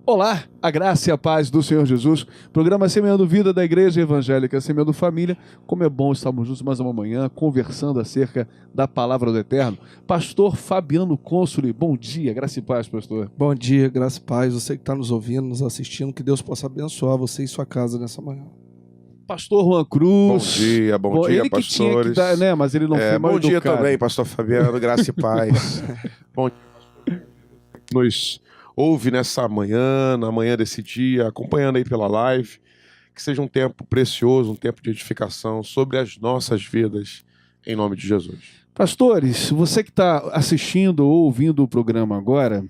Olá, a graça e a paz do Senhor Jesus. Programa Semeando Vida da Igreja Evangélica Semeando Família. Como é bom estarmos juntos mais uma manhã, conversando acerca da Palavra do Eterno. Pastor Fabiano Consoli, bom dia, graça e paz, pastor. Bom dia, graça e paz. Você que está nos ouvindo, nos assistindo, que Deus possa abençoar você e sua casa nessa manhã. Pastor Juan Cruz. Bom dia, ele pastores. que tinha que dar, né? Mas ele não foi mal Bom dia educado. também, pastor Fabiano, graça e paz. Bom dia, pastor. Nos ouve nessa manhã, na manhã desse dia, acompanhando aí pela live. Que seja um tempo precioso, um tempo de edificação sobre as nossas vidas, em nome de Jesus. Pastores, você que está assistindo ou ouvindo o programa agora,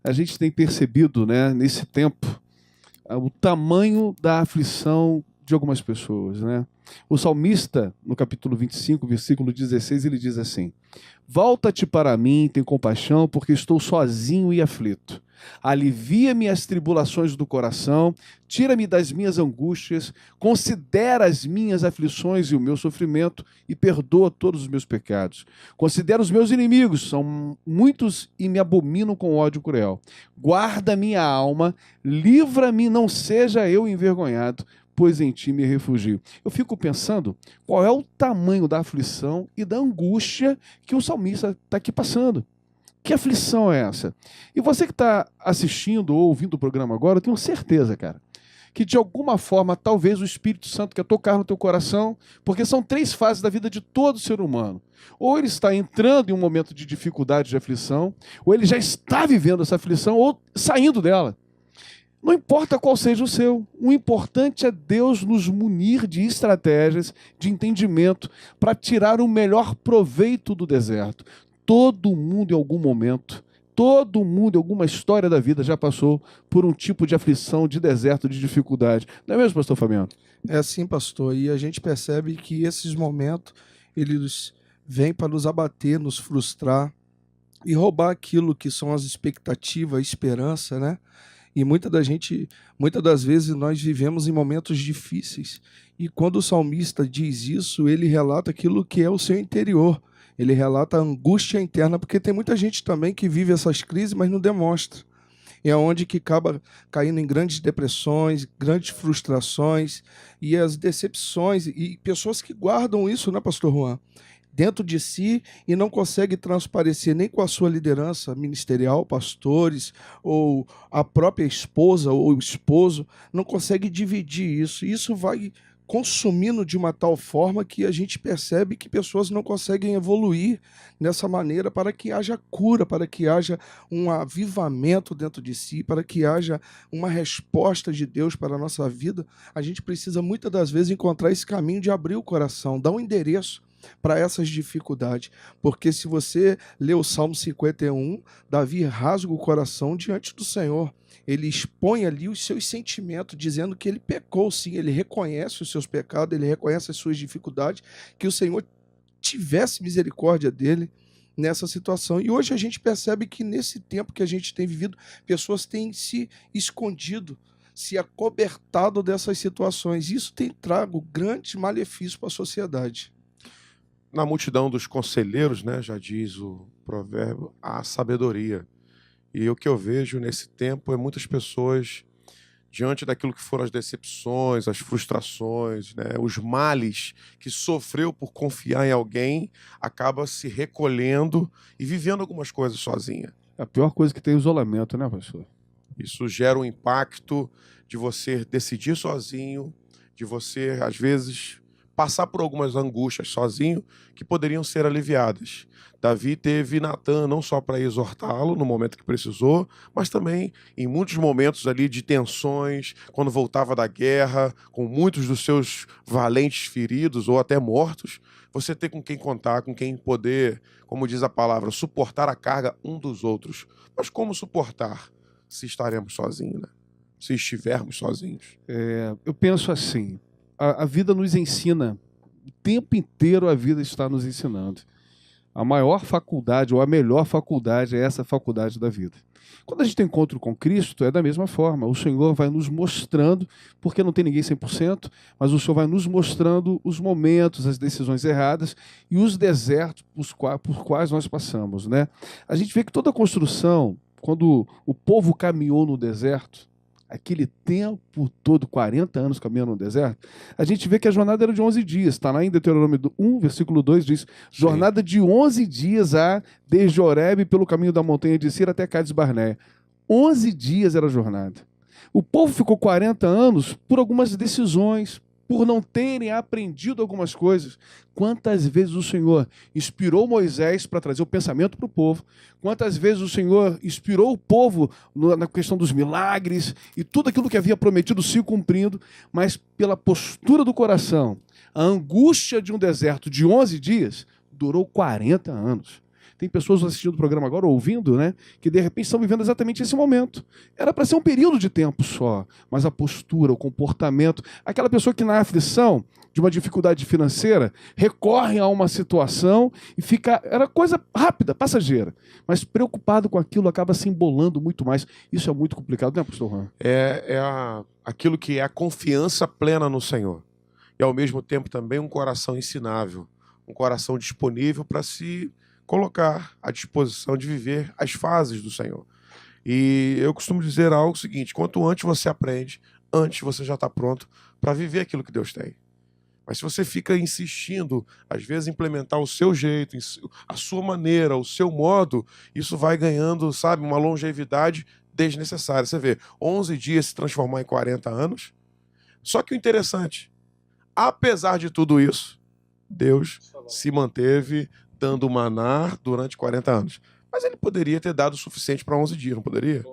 a gente tem percebido, né, nesse tempo, o tamanho da aflição de algumas pessoas, né? O salmista, no capítulo 25, versículo 16, ele diz assim: volta-te para mim, tem compaixão, porque estou sozinho e aflito. Alivia-me as tribulações do coração, tira-me das minhas angústias, considera as minhas aflições e o meu sofrimento e perdoa todos os meus pecados. Considera os meus inimigos, são muitos e me abominam com ódio cruel. Guarda minha alma, livra-me, não seja eu envergonhado, pois em ti me refugio. Eu fico pensando qual é o tamanho da aflição e da angústia que o salmista está aqui passando. Que aflição é essa? E você que está assistindo ou ouvindo o programa agora, eu tenho certeza, cara, que de alguma forma, talvez o Espírito Santo quer tocar no teu coração, porque são 3 fases da vida de todo ser humano. Ou ele está entrando em um momento de dificuldade, de aflição, ou ele já está vivendo essa aflição, ou saindo dela. Não importa qual seja o seu, o importante é Deus nos munir de estratégias, de entendimento, para tirar o melhor proveito do deserto. Todo mundo em algum momento, todo mundo em alguma história da vida já passou por um tipo de aflição, de deserto, de dificuldade. Não é mesmo, pastor Fabiano? É assim, pastor, e a gente percebe que esses momentos, eles vêm para nos abater, nos frustrar e roubar aquilo que são as expectativas, a esperança, né? E muitas das vezes nós vivemos em momentos difíceis. E quando o salmista diz isso, ele relata aquilo que é o seu interior. Ele relata a angústia interna, porque tem muita gente também que vive essas crises, mas não demonstra. É onde que acaba caindo em grandes depressões, grandes frustrações e as decepções. E pessoas que guardam isso, né, pastor Juan? Dentro de si e não consegue transparecer nem com a sua liderança ministerial, pastores, ou a própria esposa ou o esposo, não consegue dividir isso. Isso vai consumindo de uma tal forma que a gente percebe que pessoas não conseguem evoluir nessa maneira para que haja cura, para que haja um avivamento dentro de si, para que haja uma resposta de Deus para a nossa vida. A gente precisa muitas das vezes encontrar esse caminho de abrir o coração, dar um endereço para essas dificuldades, porque se você lê o Salmo 51, Davi rasga o coração diante do Senhor, ele expõe ali os seus sentimentos, dizendo que ele pecou sim, ele reconhece os seus pecados, ele reconhece as suas dificuldades, que o Senhor tivesse misericórdia dele nessa situação. E hoje a gente percebe que nesse tempo que a gente tem vivido, pessoas têm se escondido, se acobertado dessas situações. Isso tem trago grandes malefícios para a sociedade. Na multidão dos conselheiros, né, já diz o provérbio, há sabedoria. E o que eu vejo nesse tempo é muitas pessoas, diante daquilo que foram as decepções, as frustrações, né, os males que sofreu por confiar em alguém, acaba se recolhendo e vivendo algumas coisas sozinha. A pior coisa que tem é o isolamento, né, pastor? Isso gera um impacto de você decidir sozinho, de você, às vezes, passar por algumas angústias sozinho que poderiam ser aliviadas. Davi teve Natan não só para exortá-lo no momento que precisou, mas também em muitos momentos ali de tensões, quando voltava da guerra, com muitos dos seus valentes feridos ou até mortos, você ter com quem contar, com quem poder, como diz a palavra, suportar a carga um dos outros. Mas como suportar se estaremos sozinhos, né? Se estivermos sozinhos? Eu penso assim, a vida nos ensina, o tempo inteiro a vida está nos ensinando. A maior faculdade, ou a melhor faculdade, é essa faculdade da vida. Quando a gente tem encontro com Cristo, é da mesma forma. O Senhor vai nos mostrando, porque não tem ninguém 100%, mas o Senhor vai nos mostrando os momentos, as decisões erradas e os desertos por quais nós passamos, né? A gente vê que toda construção, quando o povo caminhou no deserto, aquele tempo todo, 40 anos caminhando no deserto, a gente vê que a jornada era de 11 dias. Está lá em Deuteronômio 1, versículo 2, diz: jornada de 11 dias há, desde Horebe, pelo caminho da montanha de Sira até Cádiz Barneia. 11 dias era a jornada. O povo ficou 40 anos por algumas decisões, por não terem aprendido algumas coisas. Quantas vezes o Senhor inspirou Moisés para trazer o pensamento para o povo? Quantas vezes o Senhor inspirou o povo na questão dos milagres e tudo aquilo que havia prometido se cumprindo, mas pela postura do coração, a angústia de um deserto de 11 dias durou 40 anos. Tem pessoas assistindo o programa agora, ouvindo, né, que de repente estão vivendo exatamente esse momento. Era para ser um período de tempo só, mas a postura, o comportamento, aquela pessoa que na aflição de uma dificuldade financeira recorre a uma situação e fica, era coisa rápida, passageira, mas preocupado com aquilo acaba se embolando muito mais. Isso é muito complicado, né, pastor Juan? Aquilo que é a confiança plena no Senhor. E ao mesmo tempo também um coração ensinável, um coração disponível para se colocar à disposição de viver as fases do Senhor. E eu costumo dizer algo seguinte: quanto antes você aprende, antes você já está pronto para viver aquilo que Deus tem. Mas se você fica insistindo, às vezes, em implementar o seu jeito, a sua maneira, o seu modo, isso vai ganhando, sabe, uma longevidade desnecessária. Você vê, 11 dias se transformar em 40 anos. Só que o interessante, apesar de tudo isso, Deus se manteve dando maná durante 40 anos. Mas ele poderia ter dado o suficiente para 11 dias, não poderia?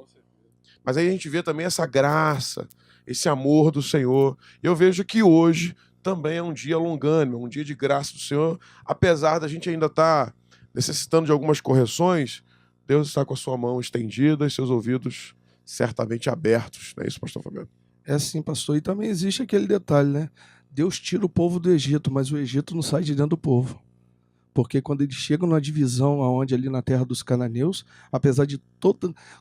Mas aí a gente vê também essa graça, esse amor do Senhor. Eu vejo que hoje também é um dia longânimo, um dia de graça do Senhor. Apesar da gente ainda estar necessitando de algumas correções, Deus está com a sua mão estendida e seus ouvidos certamente abertos. Não é isso, pastor Fabiano? É assim, pastor. E também existe aquele detalhe, né? Deus tira o povo do Egito, mas o Egito não sai de dentro do povo. Porque quando eles chegam na divisão aonde ali na terra dos cananeus, apesar de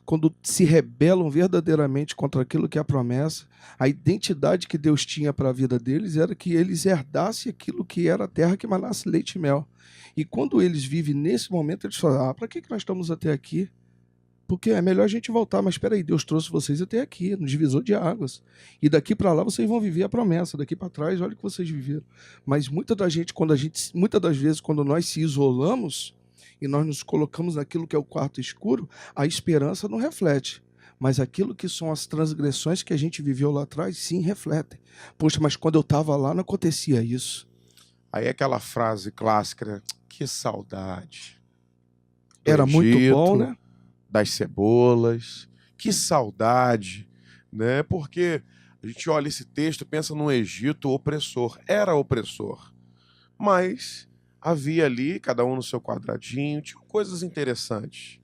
quando se rebelam verdadeiramente contra aquilo que é a promessa, a identidade que Deus tinha para a vida deles era que eles herdassem aquilo que era a terra que manasse leite e mel. E quando eles vivem nesse momento, eles falam: para que nós estamos até aqui? Porque é melhor a gente voltar. Mas espera aí, Deus trouxe vocês até aqui, no divisor de águas. E daqui para lá vocês vão viver a promessa. Daqui para trás, olha o que vocês viveram. Mas muitas das vezes, quando nós se isolamos e nós nos colocamos naquilo que é o quarto escuro, a esperança não reflete. Mas aquilo que são as transgressões que a gente viveu lá atrás, sim, refletem. Poxa, mas quando eu estava lá não acontecia isso. Aí aquela frase clássica, né? Que saudade. Era muito bom, né? Das cebolas, que saudade, né? Porque a gente olha esse texto e pensa num Egito opressor. Era opressor, mas havia ali, cada um no seu quadradinho, tinha coisas interessantes.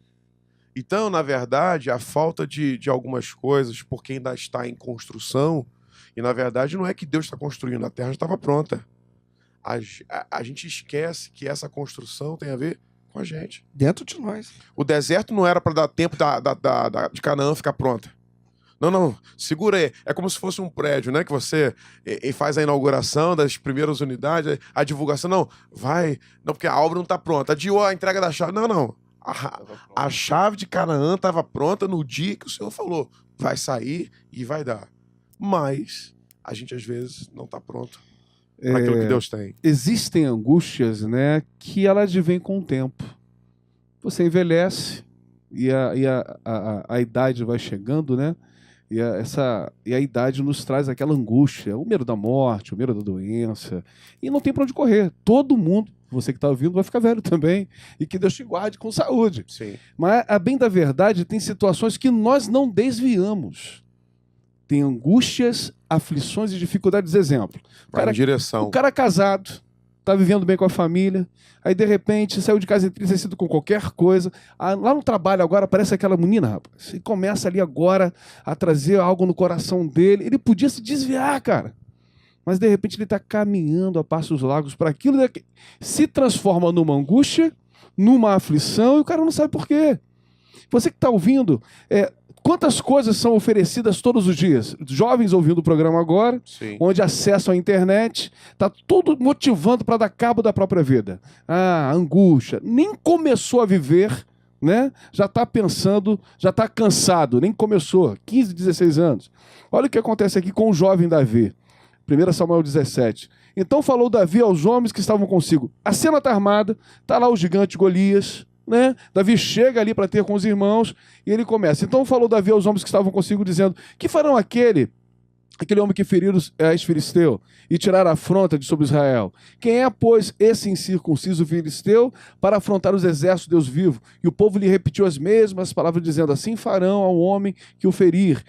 Então, na verdade, a falta de algumas coisas, porque ainda está em construção, e na verdade não é que Deus está construindo, a terra já estava pronta. A gente esquece que essa construção tem a ver com a gente. Dentro de nós. O deserto não era para dar tempo de Canaã ficar pronta. Não, segura aí. É como se fosse um prédio, né? Que você faz a inauguração das primeiras unidades, a divulgação. Não, porque a obra não está pronta. Adiou a entrega da chave. Não. A chave de Canaã estava pronta no dia que o Senhor falou. Vai sair e vai dar. Mas a gente, às vezes, não está pronto para aquilo que Deus tem. Existem angústias, né, que elas vêm com o tempo. Você envelhece e a idade vai chegando, né? E a idade nos traz aquela angústia, o medo da morte, o medo da doença. E não tem para onde correr. Todo mundo, você que está ouvindo, vai ficar velho também. E que Deus te guarde com saúde. Sim. Mas, a bem da verdade, tem situações que nós não desviamos. Tem angústias, aflições e dificuldades. Exemplo. O cara casado, está vivendo bem com a família, aí de repente saiu de casa entristecido com qualquer coisa. Lá no trabalho agora aparece aquela menina, rapaz, e começa ali agora a trazer algo no coração dele. Ele podia se desviar, cara. Mas de repente ele está caminhando a passos largos para aquilo, se transforma numa angústia, numa aflição, e o cara não sabe por quê. Você que está ouvindo, quantas coisas são oferecidas todos os dias? Jovens ouvindo o programa agora, sim, onde acessam a internet, está tudo motivando para dar cabo da própria vida. Angústia. Nem começou a viver né? Já está pensando, já está cansado, nem começou, 15, 16 anos. Olha o que acontece aqui com o jovem Davi. 1 Samuel 17. Então falou Davi aos homens que estavam consigo. A cena está armada, está lá o gigante Golias, né? Davi chega ali para ter com os irmãos e ele começa. Então falou Davi aos homens que estavam consigo, dizendo: que farão aquele homem que feriu a filisteu e tirar a afronta de sobre Israel? Quem é, pois, esse incircunciso filisteu para afrontar os exércitos de Deus vivo? E o povo lhe repetiu as mesmas palavras, dizendo: assim farão ao homem que o ferir.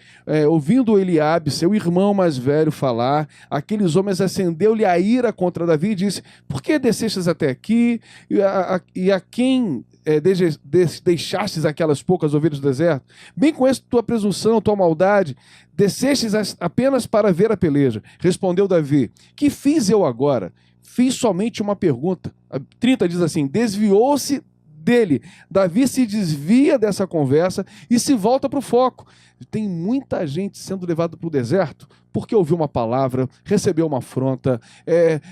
Ouvindo Eliabe, seu irmão mais velho, falar, aqueles homens acendeu-lhe a ira contra Davi e disse: por que descestes até aqui? E a quem deixastes aquelas poucas ovelhas do deserto? Bem conheço tua presunção, tua maldade. Descestes apenas para ver a peleja. Respondeu Davi: que fiz eu agora? Fiz somente uma pergunta. 30 diz assim: desviou-se dele. Davi se desvia dessa conversa e se volta para o foco. Tem muita gente sendo levada para o deserto porque ouviu uma palavra, recebeu uma afronta,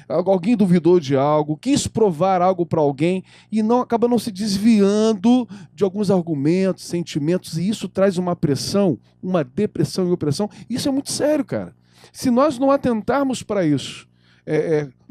alguém duvidou de algo, quis provar algo para alguém e acaba não se desviando de alguns argumentos, sentimentos, e isso traz uma pressão, uma depressão e opressão. Isso é muito sério, cara. Se nós não atentarmos para isso,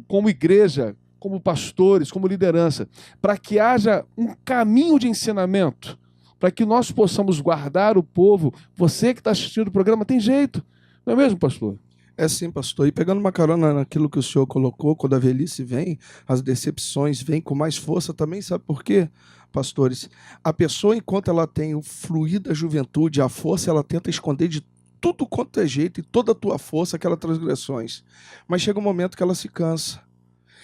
como igreja, como pastores, como liderança, para que haja um caminho de ensinamento, para que nós possamos guardar o povo. Você que está assistindo o programa tem jeito, não é mesmo, pastor? É sim, pastor. E pegando uma carona naquilo que o senhor colocou, quando a velhice vem, as decepções vêm com mais força também. Sabe por quê, pastores? A pessoa, enquanto ela tem o fluir da juventude, a força, ela tenta esconder de tudo quanto é jeito e toda a tua força aquelas transgressões. Mas chega um momento que ela se cansa.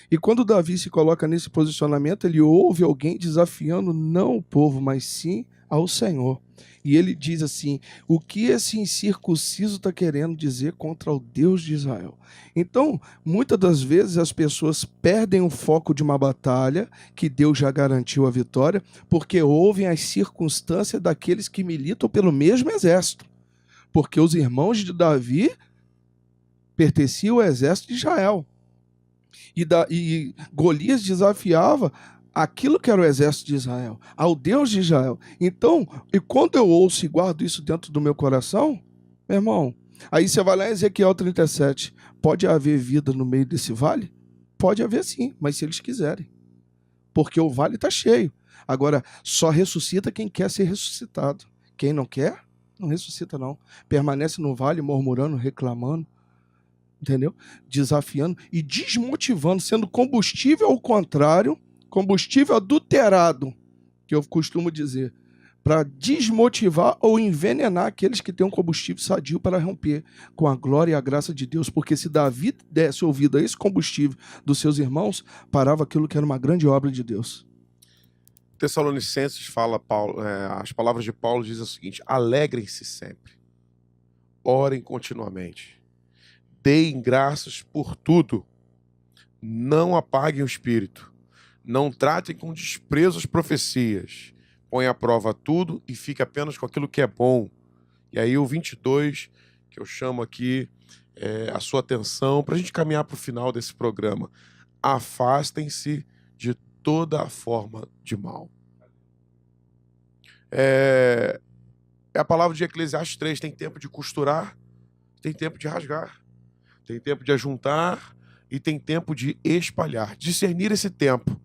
E quando Davi se coloca nesse posicionamento, ele ouve alguém desafiando não o povo, mas sim ao Senhor. E ele diz assim: o que esse incircunciso está querendo dizer contra o Deus de Israel? Então, muitas das vezes as pessoas perdem o foco de uma batalha que Deus já garantiu a vitória, porque ouvem as circunstâncias daqueles que militam pelo mesmo exército. Porque os irmãos de Davi pertenciam ao exército de Israel. E Golias desafiava aquilo que era o exército de Israel, ao Deus de Israel. Então, e quando eu ouço e guardo isso dentro do meu coração, meu irmão, aí você vai lá em Ezequiel 37, pode haver vida no meio desse vale? Pode haver sim, mas se eles quiserem. Porque o vale está cheio. Agora, só ressuscita quem quer ser ressuscitado. Quem não quer, não ressuscita não. Permanece no vale murmurando, reclamando, entendeu? Desafiando e desmotivando, sendo combustível ao contrário, combustível adulterado, que eu costumo dizer, para desmotivar ou envenenar aqueles que têm um combustível sadio para romper com a glória e a graça de Deus. Porque se Davi desse ouvido a esse combustível dos seus irmãos, parava aquilo que era uma grande obra de Deus. Tessalonicenses fala, Paulo, as palavras de Paulo dizem o seguinte: alegrem-se sempre, orem continuamente, deem graças por tudo, não apaguem o espírito, não tratem com desprezo as profecias, põe à prova tudo e fique apenas com aquilo que é bom. E aí o 22, que eu chamo aqui a sua atenção, para a gente caminhar para o final desse programa: afastem-se de toda a forma de mal. É a palavra de Eclesiastes 3, tem tempo de costurar, tem tempo de rasgar, tem tempo de ajuntar e tem tempo de espalhar. Discernir esse tempo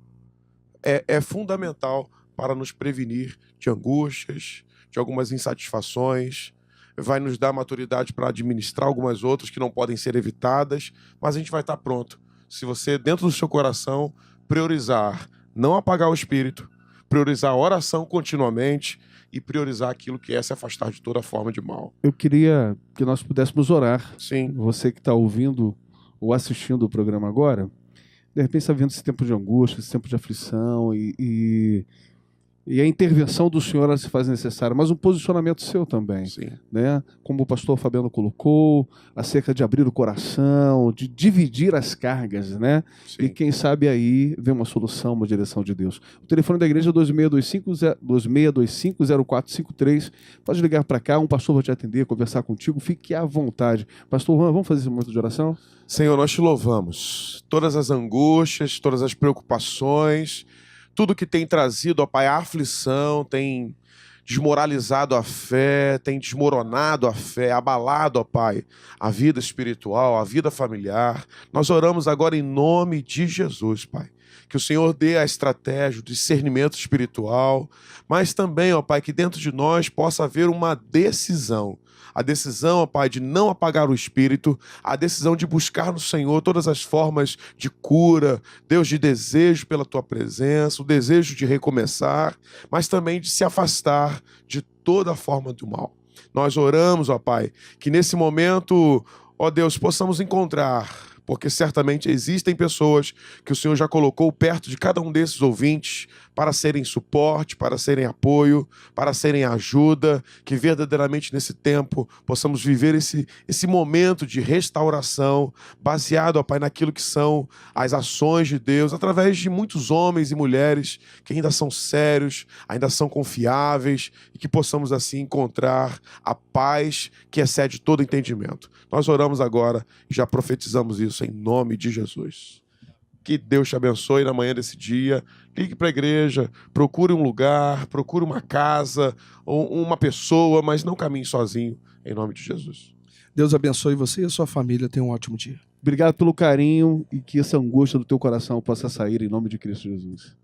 é fundamental para nos prevenir de angústias, de algumas insatisfações, vai nos dar maturidade para administrar algumas outras que não podem ser evitadas, mas a gente vai estar pronto. Se você, dentro do seu coração, priorizar não apagar o espírito, priorizar a oração continuamente e priorizar aquilo que é se afastar de toda forma de mal. Eu queria que nós pudéssemos orar. Sim. Você que está ouvindo ou assistindo o programa agora, de repente está vendo esse tempo de angústia, esse tempo de aflição e a intervenção do Senhor ela se faz necessária, mas um posicionamento seu também. Sim. Né? Como o pastor Fabiano colocou, acerca de abrir o coração, de dividir as cargas, né? Sim. E quem sabe aí vem uma solução, uma direção de Deus. O telefone da igreja é 2625-0453. Pode ligar para cá, um pastor vai te atender, conversar contigo, fique à vontade. Pastor Juan, vamos fazer esse momento de oração? Senhor, nós te louvamos. Todas as angústias, todas as preocupações, tudo que tem trazido, ó Pai, a aflição, tem desmoralizado a fé, tem desmoronado a fé, abalado, ó Pai, a vida espiritual, a vida familiar. Nós oramos agora em nome de Jesus, Pai. Que o Senhor dê a estratégia, o discernimento espiritual, mas também, ó Pai, que dentro de nós possa haver uma decisão. A decisão, ó Pai, de não apagar o espírito, a decisão de buscar no Senhor todas as formas de cura, Deus, de desejo pela Tua presença, o desejo de recomeçar, mas também de se afastar de toda forma do mal. Nós oramos, ó Pai, que nesse momento, ó Deus, possamos encontrar, porque certamente existem pessoas que o Senhor já colocou perto de cada um desses ouvintes para serem suporte, para serem apoio, para serem ajuda, que verdadeiramente nesse tempo possamos viver esse momento de restauração, baseado, ó Pai, naquilo que são as ações de Deus, através de muitos homens e mulheres que ainda são sérios, ainda são confiáveis, e que possamos assim encontrar a paz que excede todo entendimento. Nós oramos agora e já profetizamos isso em nome de Jesus. Que Deus te abençoe na manhã desse dia. Ligue para a igreja, procure um lugar, procure uma casa, ou uma pessoa, mas não caminhe sozinho, em nome de Jesus. Deus abençoe você e a sua família. Tenha um ótimo dia. Obrigado pelo carinho e que essa angústia do teu coração possa sair em nome de Cristo Jesus.